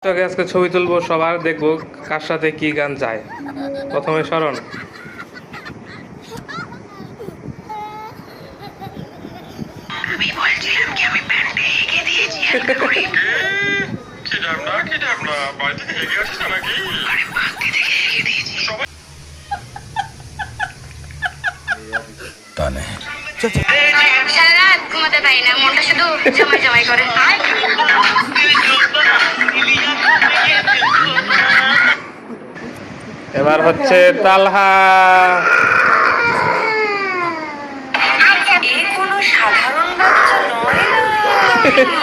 তোকে আজকে ছবি তুলবো, সবার দেখবো কার সাথে কি গান যায়। প্রথমে শরণ। আমি বলছিলাম কি আমি প্যান্টে এঁকে দিয়েছি বাড়ি থেকে এগিয়ে আসছে নাকি? আরে বাড়ি থেকে এগিয়ে দিয়েছি তা নেই। সারা রাত ঘুমাতে পারি না, মনটা শুধু জামাই জামাই করে। এবার হচ্ছে তালহা। এ কোনো সাধারণ বাচ্চা নয় না।